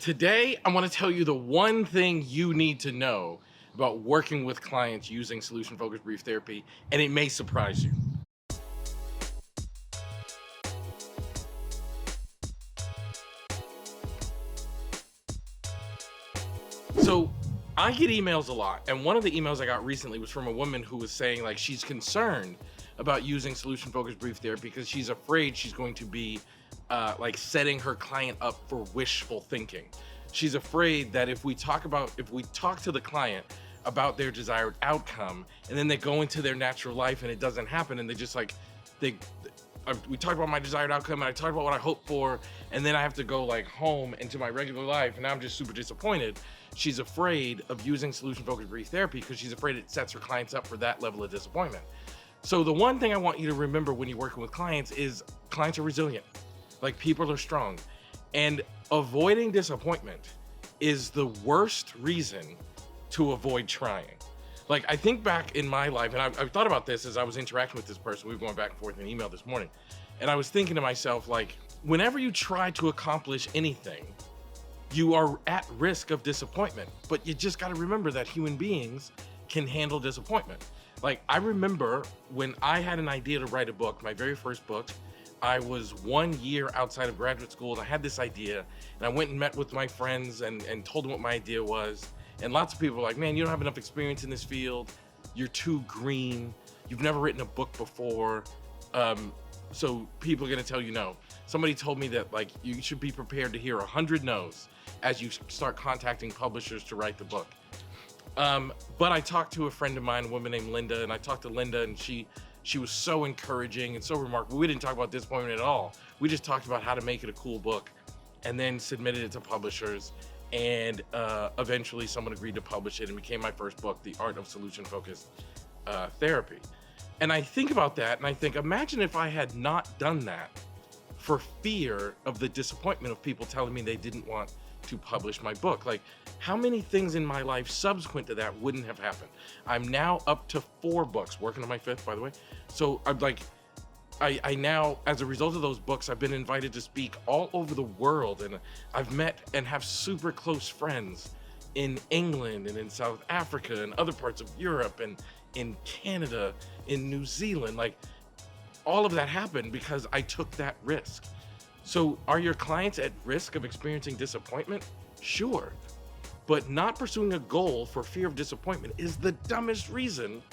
Today, I want to tell you the one thing you need to know about working with clients using solution-focused brief therapy, and it may surprise you. So I get emails a lot, and one of the emails I got recently was from a woman who was saying like she's concerned about using solution-focused brief therapy because she's afraid she's going to be like setting her client up for wishful thinking. She's afraid that if we talk to the client about their desired outcome, and then they go into their natural life and it doesn't happen, and they just like they we talk about my desired outcome and I talk about what I hope for, and then I have to go like home into my regular life and now I'm just super disappointed. She's afraid of using solution focused brief therapy because she's afraid it sets her clients up for that level of disappointment. So the one thing I want you to remember when you're working with clients is clients are resilient. Like, people are strong, and avoiding disappointment is the worst reason to avoid trying. Like, I think back in my life, and I've thought about this as I was interacting with this person. We were going back and forth in email this morning, and I was thinking to myself, like, whenever you try to accomplish anything, you are at risk of disappointment, but you just got to remember that human beings can handle disappointment. Like, I remember when I had an idea to write a book, my very first book. I was 1 year outside of graduate school and I had this idea, and I went and met with my friends and told them what my idea was. And lots of people were like, man, you don't have enough experience in this field. You're too green. You've never written a book before. So people are gonna tell you no. Somebody told me that like you should be prepared to hear 100 no's as you start contacting publishers to write the book. But I talked to a friend of mine, a woman named Linda, and I talked to Linda, and she was so encouraging and so remarkable. We didn't talk about disappointment at all. We just talked about how to make it a cool book, and then submitted it to publishers. And eventually someone agreed to publish it and became my first book, The Art of Solution-Focused Therapy. And I think about that and I think, imagine if I had not done that for fear of the disappointment of people telling me they didn't want to publish my book. Like, how many things in my life subsequent to that wouldn't have happened? I'm now up to 4 books, working on my 5th, by the way. So I'm like, I now, as a result of those books, I've been invited to speak all over the world, and I've met and have super close friends in England and in South Africa and other parts of Europe and in Canada, in New Zealand. Like, all of that happened because I took that risk. So are your clients at risk of experiencing disappointment? Sure. But not pursuing a goal for fear of disappointment is the dumbest reason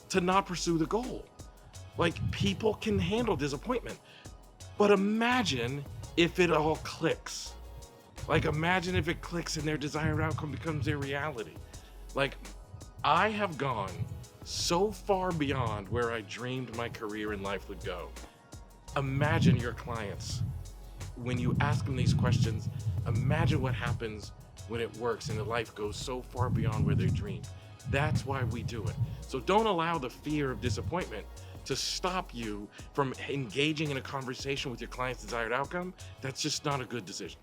to not pursue the goal. Like, people can handle disappointment, but imagine if it all clicks. Like, imagine if it clicks and their desired outcome becomes their reality. Like, I have gone so far beyond where I dreamed my career in life would go. Imagine your clients. When you ask them these questions, imagine what happens when it works and the life goes so far beyond where they dreamed. That's why we do it. So don't allow the fear of disappointment to stop you from engaging in a conversation with your client's desired outcome. That's just not a good decision.